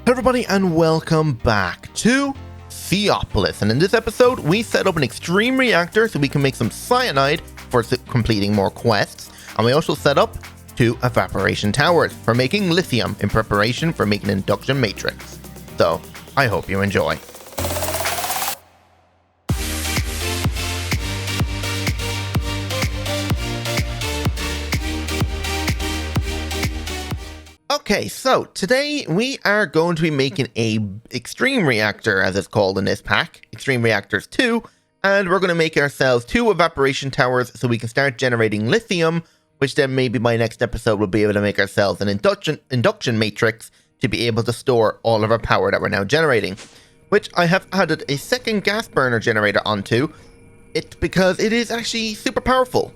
Everybody, and welcome back to Seaopolis. And in this episode, we set up an extreme reactor so we can make some cyanide for completing more quests. And we also set up 2 evaporation towers for making lithium in preparation for making an induction matrix. So, I hope you enjoy. Okay, so today we are going to be making a extreme reactor, as it's called in this pack, Extreme Reactors 2, and we're going to make ourselves 2 evaporation towers so we can start generating lithium, which then maybe by next episode we'll be able to make ourselves an induction matrix to be able to store all of our power that we're now generating, which I have added a second gas burner generator onto it because it is actually super powerful,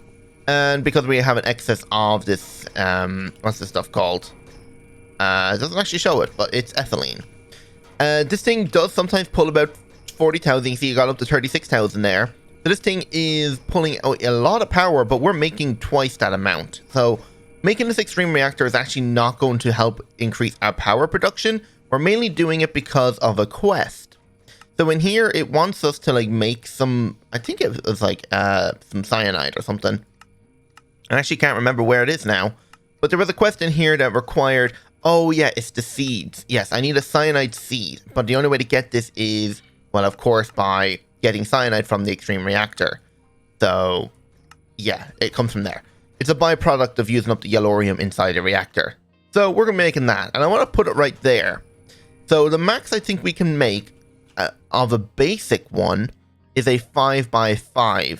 and because we have an excess of this, what's this stuff called? It doesn't actually show it, but it's ethylene. This thing does sometimes pull about 40,000. You see you got up to 36,000 there. So this thing is pulling out a lot of power, but we're making twice that amount. So making this extreme reactor is actually not going to help increase our power production. We're mainly doing it because of a quest. So in here, it wants us to like make some, I think it was like some cyanide or something. I actually can't remember where it is now. But there was a quest in here that required... Oh yeah, it's the seeds. Yes, I need a cyanide seed, but the only way to get this is, well, of course, by getting cyanide from the extreme reactor. So, yeah, it comes from there. It's a byproduct of using up the yellorium inside the reactor. So we're going to be making that, and I want to put it right there. So the max I think we can make of a basic one is a 5x5.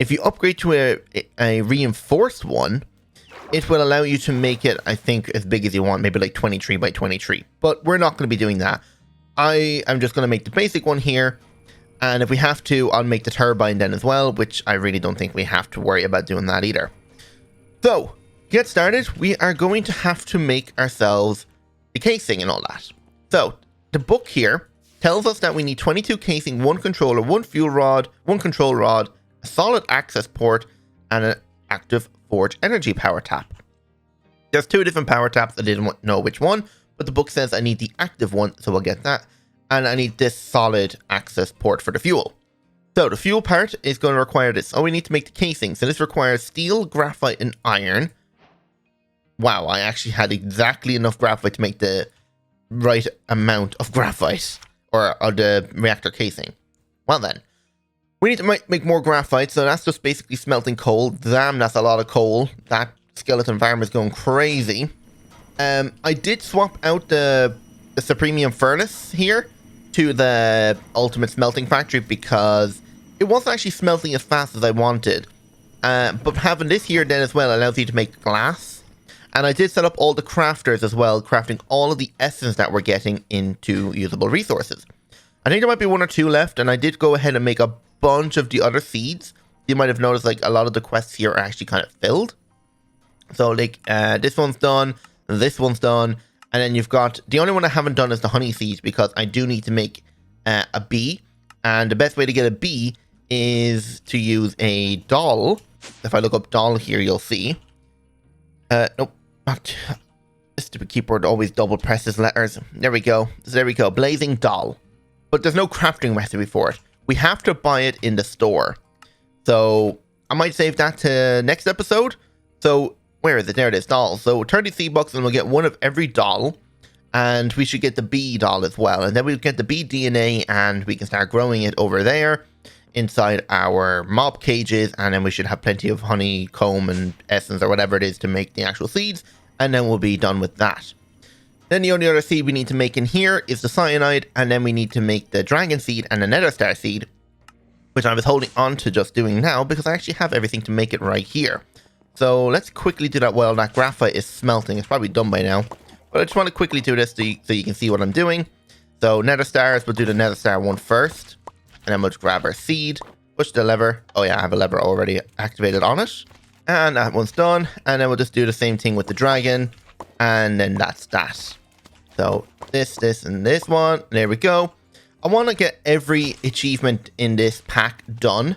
If you upgrade to a reinforced one, it will allow you to make it, I think, as big as you want, maybe like 23 by 23. But we're not going to be doing that. I am just going to make the basic one here. And if we have to, I'll make the turbine then as well, which I really don't think we have to worry about doing that either. So, to get started, we are going to have to make ourselves the casing and all that. So, the book here tells us that we need 22 casing, 1 controller, 1 fuel rod, 1 control rod, a solid access port, and an active forge energy power tap. There's 2 different power taps. I didn't know which one, but the book says I need the active one, so we'll get that. And I need this solid access port for the fuel. So the fuel part is going to require this. Oh, we need to make the casing. So this requires steel, graphite, and iron. Wow, I actually had exactly enough graphite to make the right amount of graphite, or the reactor casing. Well then. We need to make more graphite, so that's just basically smelting coal. Damn, that's a lot of coal. That skeleton farm is going crazy. I did swap out the Supremium furnace here to the ultimate smelting factory because it wasn't actually smelting as fast as I wanted. But having this here then as well allows you to make glass. And I did set up all the crafters as well, crafting all of the essence that we're getting into usable resources. I think there might be 1 or 2 left, and I did go ahead and make a bunch of the other seeds. You might have noticed like a lot of the quests here are actually kind of filled. So like this one's done, this one's done, and then you've got the only one I haven't done is the honey seeds because I do need to make a bee, and the best way to get a bee is to use a doll. If I look up doll here, you'll see. Nope, not this stupid keyboard always double presses letters. There we go. So there we go. Blazing doll, but there's no crafting recipe for it. We have to buy it in the store. So I might save that to next episode. So where is it? There it is, doll. So 30 C-bucks and we'll get 1 of every doll. And we should get the bee doll as well. And then we'll get the bee DNA and we can start growing it over there inside our mob cages. And then we should have plenty of honeycomb and essence or whatever it is to make the actual seeds. And then we'll be done with that. Then the only other seed we need to make in here is the cyanide, and then we need to make the dragon seed and the nether star seed, which I was holding on to just doing now because I actually have everything to make it right here. So let's quickly do that while that graphite is smelting. It's probably done by now, but I just want to quickly do this so you can see what I'm doing. So nether stars, we'll do the nether star one first, and then we'll just grab our seed, push the lever. Oh yeah, I have a lever already activated on it, and that one's done. And then we'll just do the same thing with the dragon. And then that's that. So this, and this one. There we go. I want to get every achievement in this pack done.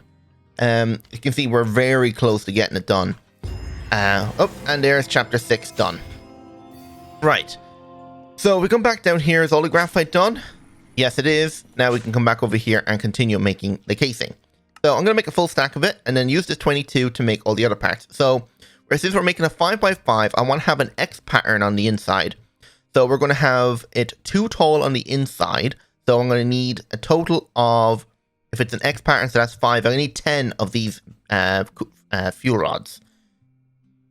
You can see we're very close to getting it done. Oh, and there's chapter 6 done. Right. So we come back down here. Is all the graphite done? Yes, it is. Now we can come back over here and continue making the casing. So I'm going to make a full stack of it and then use this 22 to make all the other parts. So since we're making a 5x5, I want to have an X pattern on the inside. So we're going to have it too tall on the inside. So I'm going to need a total of, if it's an X pattern, so that's 5. I need 10 of these fuel rods.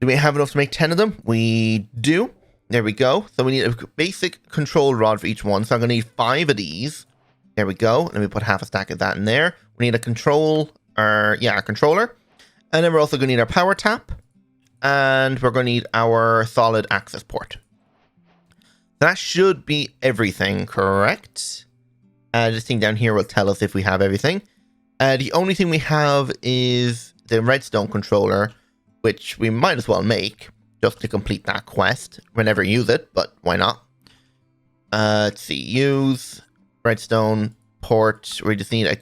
Do we have enough to make 10 of them? We do. There we go. So we need a basic control rod for each one. So I'm going to need 5 of these. There we go. Let me put half a stack of that in there. We need a controller. And then we're also going to need our power tap. And we're going to need our solid access port. That should be everything, correct? This thing down here will tell us if we have everything. The only thing we have is the redstone controller, which we might as well make just to complete that quest. We'll never use it, but why not? Let's see. Use redstone port. We just need a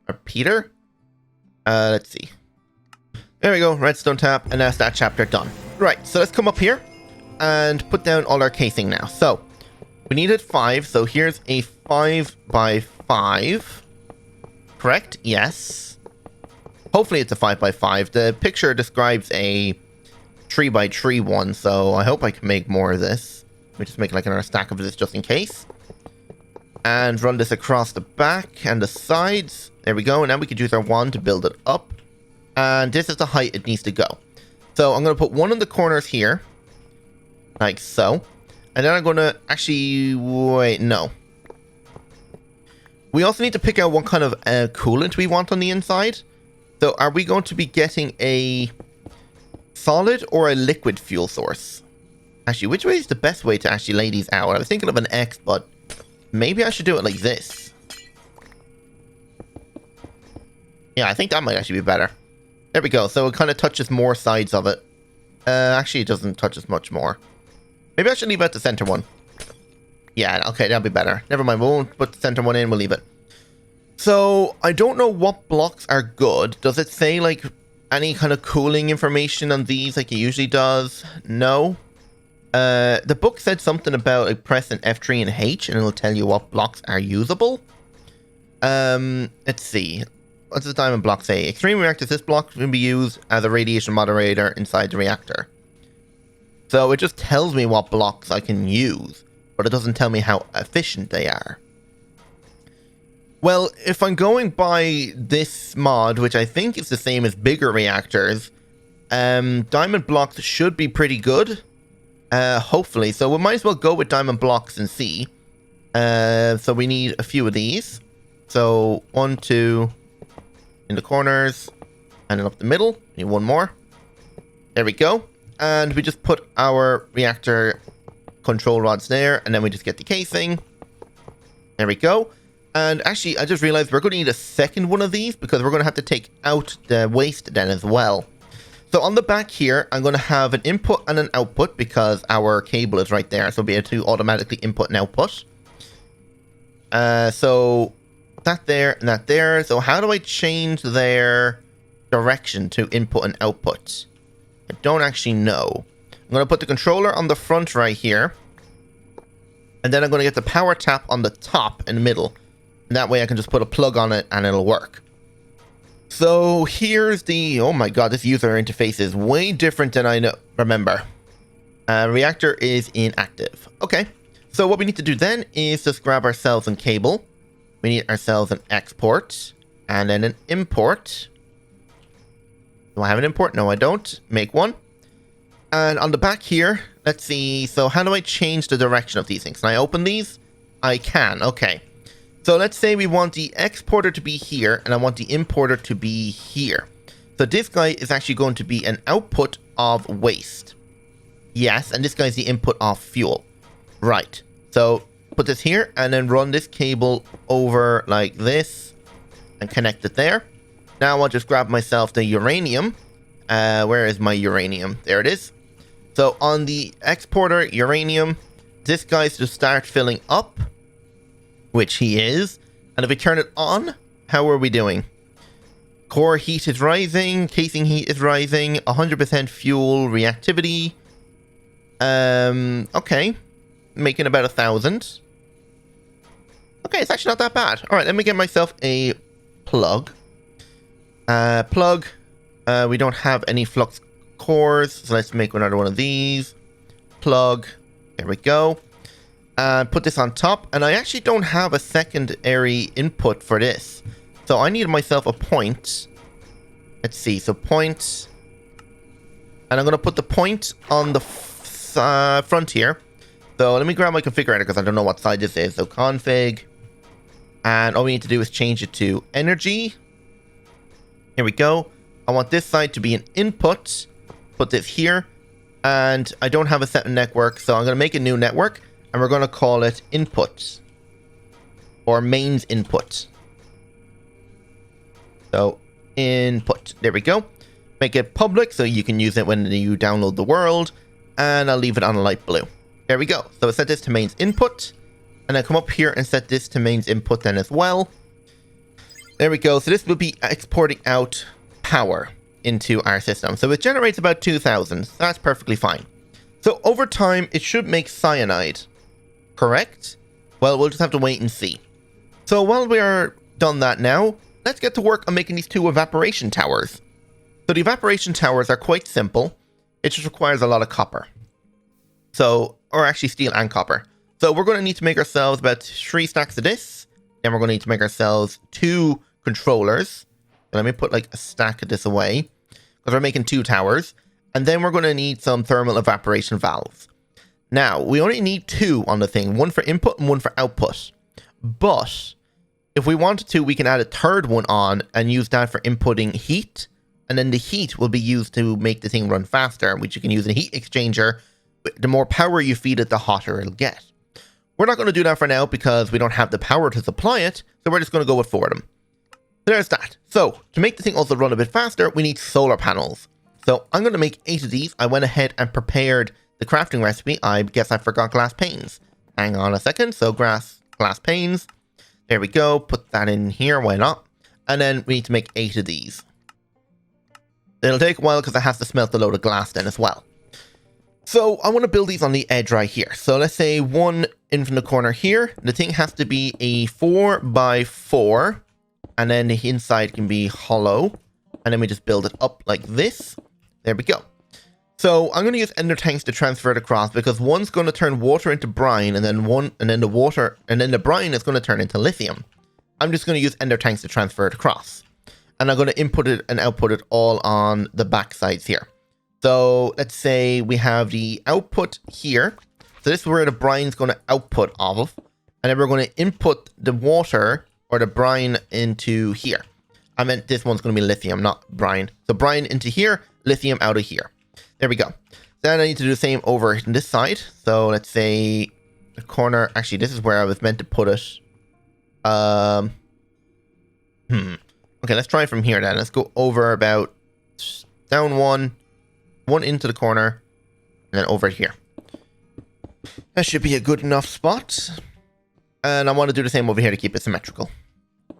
repeater. Let's see. There we go. Redstone tap. And that's that chapter done. Right. So let's come up here and put down all our casing now. So we needed 5. So here's a 5x5. Correct? Yes. Hopefully it's a 5x5. The picture describes a 3x3 one, so I hope I can make more of this. Let me just make like another stack of this just in case. And run this across the back and the sides. There we go. And now we could use our wand to build it up. And this is the height it needs to go. So I'm going to put one in the corners here. Like so. And then I'm going to actually... Wait, no. We also need to pick out what kind of coolant we want on the inside. So are we going to be getting a solid or a liquid fuel source? Actually, which way is the best way to actually lay these out? I was thinking of an X, but maybe I should do it like this. Yeah, I think that might actually be better. There we go. So it kind of touches more sides of it. Actually, it doesn't touch as much more. Maybe I should leave out the center one. Yeah, okay, that'll be better. Never mind, we won't put the center one in, we'll leave it. So, I don't know what blocks are good. Does it say, like, any kind of cooling information on these like it usually does? No. The book said something about like, pressing F3 and H and it'll tell you what blocks are usable. Let's see. What does the diamond block say? Extreme reactors, this block can be used as a radiation moderator inside the reactor. So it just tells me what blocks I can use, but it doesn't tell me how efficient they are. Well, if I'm going by this mod, which I think is the same as bigger reactors, diamond blocks should be pretty good. Hopefully. So we might as well go with diamond blocks and see. So we need a few of these. So 1, 2 in the corners and then up the middle. We need one more. There we go. And we just put our reactor control rods there, and then we just get the casing. There we go. And actually, I just realized we're going to need a second one of these because we're going to have to take out the waste then as well. So on the back here, I'm going to have an input and an output because our cable is right there. So we'll be able to automatically input and output. So that there and that there. So how do I change their direction to input and output? I don't actually know. I'm going to put the controller on the front right here. And then I'm going to get the power tap on the top in the middle. And that way I can just put a plug on it and it'll work. So here's the... Oh my god, this user interface is way different than I remember. Reactor is inactive. Okay. So what we need to do then is just grab ourselves a cable. We need ourselves an export. And then an import. Do I have an import? No, I don't. Make one. And on the back here, let's see. So how do I change the direction of these things? Can I open these? I can. Okay. So let's say we want the exporter to be here and I want the importer to be here. So this guy is actually going to be an output of waste. Yes, and this guy's the input of fuel. Right. So put this here and then run this cable over like this and connect it there. Now I'll just grab myself the uranium. Where is my uranium? There it is. So on the exporter uranium, this guy's to start filling up, which he is. And if we turn it on, how are we doing? Core heat is rising, casing heat is rising, 100% fuel reactivity. Okay. making about 1,000. Okay, it's actually not that bad. All right, let me get myself a plug. We don't have any flux cores, so let's make another one of these. Plug. There we go. Put this on top, and I actually don't have a secondary input for this. So I need myself a point. Let's see, so point. And I'm going to put the point on the front here. So let me grab my configurator because I don't know what side this is. So config. And all we need to do is change it to energy. Here we go. I want this side to be an input. Put this here. And I don't have a set network, so I'm going to make a new network. And we're going to call it input. Or mains input. So input. There we go. Make it public so you can use it when you download the world. And I'll leave it on a light blue. There we go. So set this to mains input. And I come up here and set this to mains input then as well. There we go. So this will be exporting out power into our system. So it generates about 2,000. That's perfectly fine. So over time, it should make cyanide. Correct? Well, we'll just have to wait and see. So while we are done that now, let's get to work on making these 2 evaporation towers. So the evaporation towers are quite simple. It just requires a lot of copper. So, or actually steel and copper. So we're going to need to make ourselves about 3 stacks of this. Then we're going to need to make ourselves 2 controllers. So let me put like a stack of this away, because we're making 2 towers. And then we're going to need some thermal evaporation valves. Now, we only need 2 on the thing. 1 for input and 1 for output. But if we wanted to, we can add a 3rd one on and use that for inputting heat. And then the heat will be used to make the thing run faster, which you can use in a heat exchanger. The more power you feed it, the hotter it'll get. We're not going to do that for now because we don't have the power to supply it. So we're just going to go with 4 of them. There's that. So to make the thing also run a bit faster, we need solar panels. So I'm going to make 8 of these. I went ahead and prepared the crafting recipe. I guess I forgot glass panes. Hang on a second. So glass panes. There we go. Put that in here. Why not? And then we need to make 8 of these. It'll take a while because it has to smelt a load of glass then as well. So I want to build these on the edge right here. So let's say 1 in from the corner here. The thing has to be a 4x4. And then the inside can be hollow. And then we just build it up like this. There we go. So I'm going to use ender tanks to transfer it across because one's going to turn water into brine, and then the brine is going to turn into lithium. I'm just going to use ender tanks to transfer it across. And I'm going to input it and output it all on the back sides here. So let's say we have the output here. So this is where the brine is going to output off of. And then we're going to input the water or the brine into here. I meant this one's going to be lithium, not brine. So brine into here, lithium out of here. There we go. Then I need to do the same over on this side. So let's say the corner. Actually, this is where I was meant to put it. Okay, let's try from here then. Let's go over about down one into the corner, and then over here. That should be a good enough spot. And I want to do the same over here to keep it symmetrical.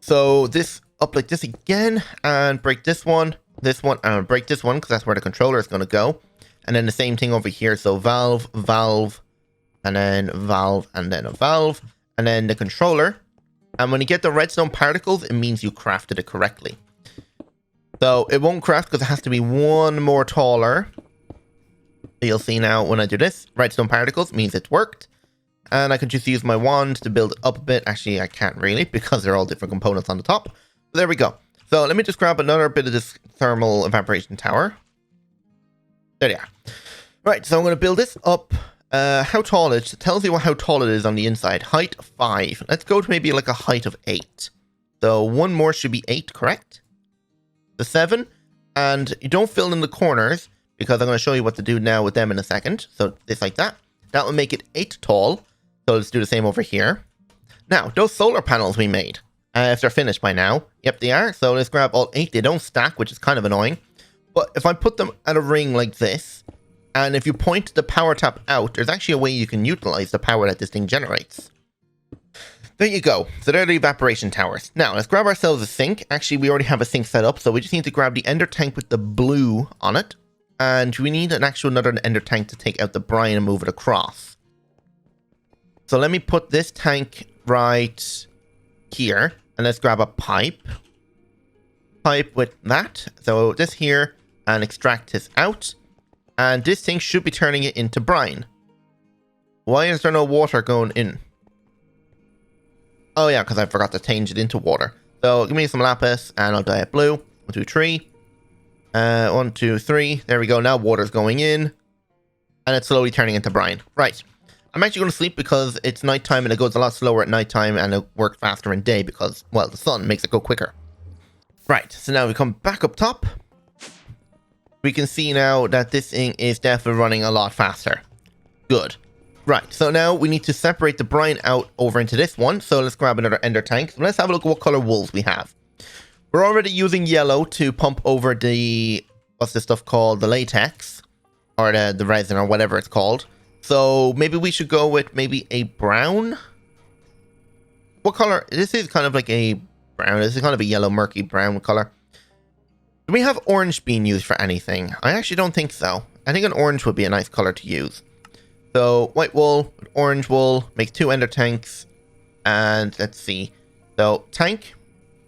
So this up like this again, and break this one, and break this one, because that's where the controller is going to go. And then the same thing over here. So valve, valve, and then valve, and then a valve, and then the controller. And when you get the redstone particles, it means you crafted it correctly. So it won't craft because it has to be 1 more taller. You'll see now when I do this, redstone particles means it's worked. And I can just use my wand to build it up a bit. Actually, I can't really because they're all different components on the top. But there we go. So let me just grab another bit of this thermal evaporation tower. There they are. Right, so I'm going to build this up. How tall it is. It tells you how tall it is on the inside. Height 5. Let's go to maybe like a height of 8. So 1 more should be 8, correct? The 7. And you don't fill in the corners because I'm going to show you what to do now with them in a second. So this like that. That will make it 8 tall. So let's do the same over here. Now, those solar panels we made, if they're finished by now. Yep, they are. So let's grab all 8. They don't stack, which is kind of annoying. But if I put them at a ring like this, and if you point the power tap out, there's actually a way you can utilize the power that this thing generates. There you go. So there are the evaporation towers. Now, let's grab ourselves a sink. Actually, we already have a sink set up, so we just need to grab the ender tank with the blue on it. And we need another ender tank to take out the brine and move it across. So let me put this tank right here. And let's grab a pipe. Pipe with that. So this here. And extract this out. And this thing should be turning it into brine. Why is there no water going in? Oh yeah, because I forgot to change it into water. So give me some lapis and I'll dye it blue. 1, 2, 3. 1, 2, 3. There we go. Now water's going in. And it's slowly turning into brine. Right. I'm actually going to sleep because it's nighttime and it goes a lot slower at nighttime and it works faster in day because, well, the sun makes it go quicker. Right. So now we come back up top. We can see now that this thing is definitely running a lot faster. Good. Right, so now we need to separate the brine out over into this one. So let's grab another ender tank. So let's have a look at what color wools we have. We're already using yellow to pump over the, what's this stuff called? The latex. Or the resin or whatever it's called. So maybe we should go with maybe a brown. What color? This is kind of like a brown. This is kind of a yellow, murky brown color. Do we have orange being used for anything? I actually don't think so. I think an orange would be a nice color to use. So, white wool, orange wool, make 2 ender tanks, and let's see. So, tank.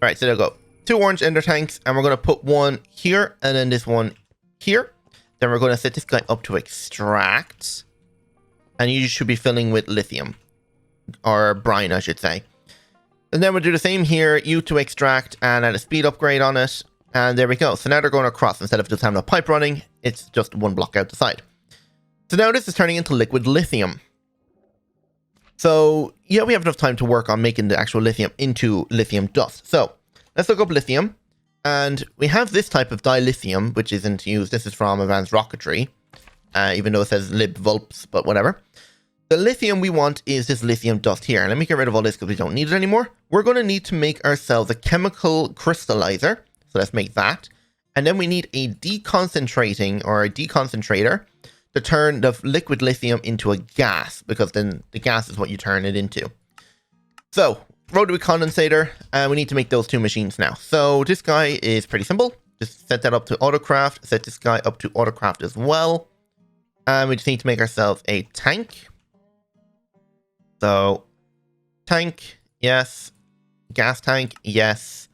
Alright, so there we go. 2 orange ender tanks, and we're going to put one here, and then this one here. Then we're going to set this guy up to extract. And you should be filling with lithium. Or brine, I should say. And then we'll do the same here, you to extract, and add a speed upgrade on it. And there we go. So now they're going across. Instead of just having a pipe running, it's just one block out the side. So now this is turning into liquid lithium. So, yeah, we have enough time to work on making the actual lithium into lithium dust. So, let's look up lithium. And we have this type of dilithium, which isn't used. This is from Advanced Rocketry. Even though it says libvulps, but whatever. The lithium we want is this lithium dust here. Let me get rid of all this because we don't need it anymore. We're going to need to make ourselves a chemical crystallizer. So let's make that. And then we need a deconcentrating or a deconcentrator to turn the liquid lithium into a gas, because then the gas is what you turn it into. So, rotary condensator, and we need to make those 2 machines now. So this guy is pretty simple. Just set that up to autocraft, set this guy up to autocraft as well. And we just need to make ourselves a tank. So, tank, yes. Gas tank, yes.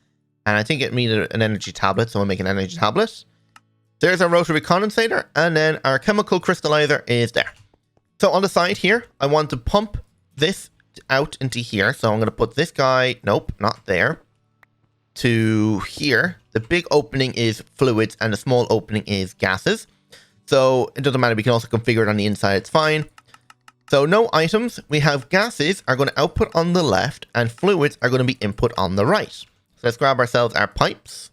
And I think it needed an energy tablet, so we'll make an energy tablet. There's our rotary condensator, and then our chemical crystallizer is there. So on the side here, I want to pump this out into here. So I'm going to put this guy, nope, not there, to here. The big opening is fluids, and the small opening is gases. So it doesn't matter, we can also configure it on the inside, it's fine. So no items, we have gases are going to output on the left, and fluids are going to be input on the right. So let's grab ourselves our pipes.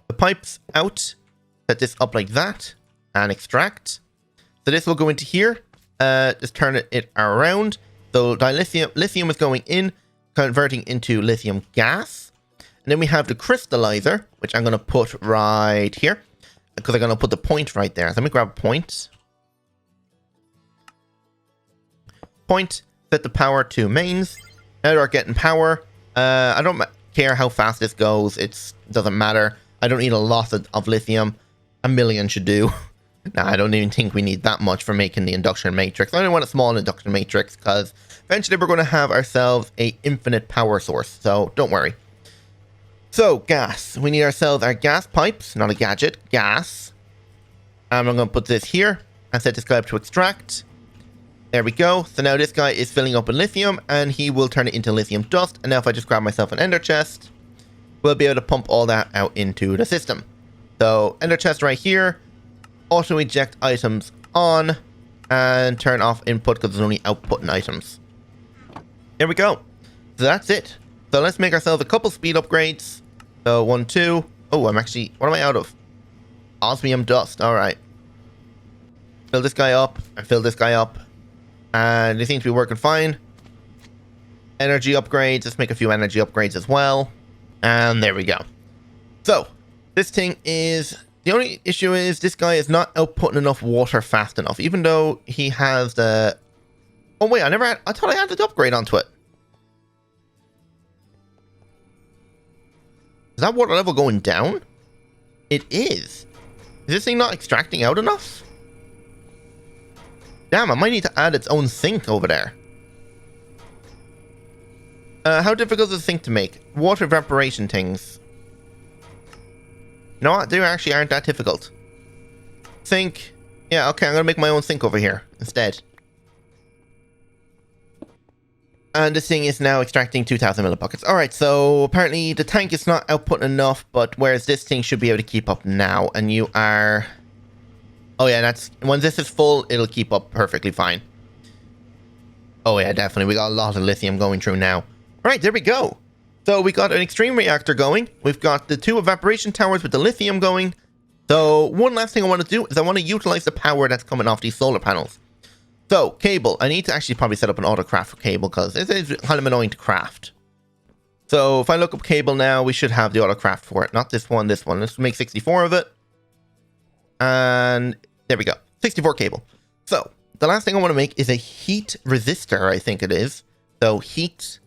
The pipes out. Set this up like that and extract. So this will go into here. Just turn it around. So lithium is going in, converting into lithium gas. And then we have the crystallizer, which I'm going to put right here because I'm going to put the point right there. So let me grab a point. Point, set the power to mains. Now we're getting power. I don't care how fast this goes. It doesn't matter. I don't need a lot of lithium. 1 million should do. Nah, I don't even think we need that much for making the induction matrix. I only want a small induction matrix because eventually we're going to have ourselves a infinite power source. So don't worry. So gas. We need ourselves our gas pipes, not a gadget. Gas. And I'm going to put this here and set this guy up to extract. There we go. So now this guy is filling up with lithium and he will turn it into lithium dust. And now if I just grab myself an ender chest, we'll be able to pump all that out into the system. So, ender chest right here, auto eject items on, and turn off input because there's only outputting items. Here we go. So that's it. So let's make ourselves a couple speed upgrades. So 1, 2. Oh, I'm actually, what am I out of? Osmium dust, alright. Fill this guy up, and fill this guy up. And they seem to be working fine. Energy upgrades, let's make a few energy upgrades as well. And there we go. So, this thing is, the only issue is this guy is not outputting enough water fast enough, even though he has the, oh wait, I thought I added the upgrade onto it. Is that water level going down? It is. Is this thing not extracting out enough? Damn, I might need to add its own sink over there. How difficult is the thing to make? Water evaporation things. You know what? They actually aren't that difficult. Sink. Yeah, okay, I'm gonna make my own sink over here instead. And this thing is now extracting 2,000 millipockets. Alright, so apparently the tank is not outputting enough, but whereas this thing should be able to keep up now, and you are... Oh yeah, that's... When this is full, it'll keep up perfectly fine. Oh yeah, definitely. We got a lot of lithium going through now. Alright, there we go. So we got an extreme reactor going. We've got the 2 evaporation towers with the lithium going. So one last thing I want to do is I want to utilize the power that's coming off these solar panels. So, cable. I need to actually probably set up an autocraft cable because it is kind of annoying to craft. So, if I look up cable now, we should have the autocraft for it. Not this one, this one. Let's make 64 of it. And there we go. 64 cable. So, the last thing I want to make is a heat resistor, I think it is. So, heat.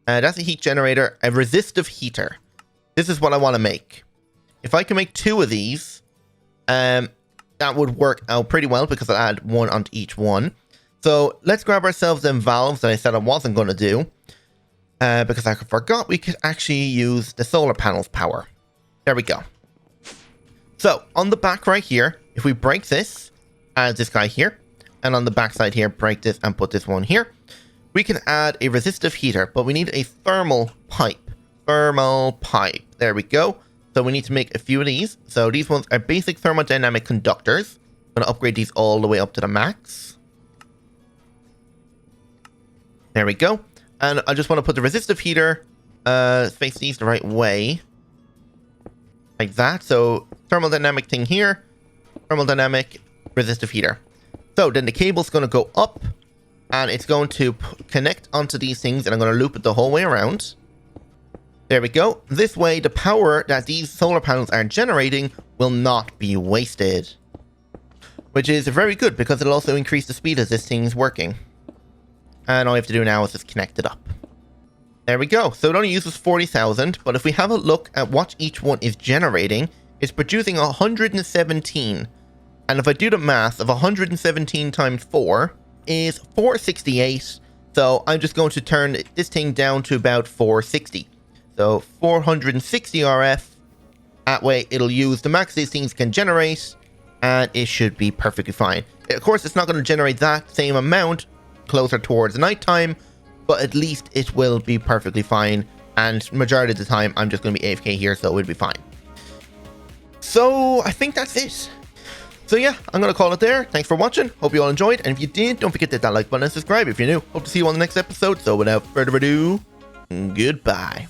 That's a heat generator. A resistive heater. This is what I want to make. If I can make 2 of these, that would work out pretty well because I'll add 1 onto each one. So let's grab ourselves them valves that I said I wasn't going to do. Because I forgot we could actually use the solar panels power. There we go. So on the back right here, if we break this, add this guy here. And on the back side here, break this and put this one here. We can add a resistive heater, but we need a thermal pipe. Thermal pipe. There we go. So we need to make a few of these. So these ones are basic thermodynamic conductors. I'm going to upgrade these all the way up to the max. There we go. And I just want to put the resistive heater, face these the right way. Like that. So thermodynamic thing here. Thermodynamic resistive heater. So then the cable's going to go up. And it's going to connect onto these things. And I'm going to loop it the whole way around. There we go. This way, the power that these solar panels are generating will not be wasted. Which is very good because it'll also increase the speed as this thing is working. And all we have to do now is just connect it up. There we go. So it only uses 40,000, but if we have a look at what each one is generating, it's producing 117. And if I do the math of 117 times 4 is 468. So I'm just going to turn this thing down to about 460. So 460 RF, that way it'll use the max these things can generate, and it should be perfectly fine. Of course, it's not going to generate that same amount closer towards nighttime, but at least it will be perfectly fine, and majority of the time I'm just going to be AFK here, so it'll be fine. So I think that's it. So yeah, I'm going to call it there. Thanks for watching. Hope you all enjoyed, and if you did, don't forget to hit that like button and subscribe if you're new. Hope to see you on the next episode, so without further ado, goodbye.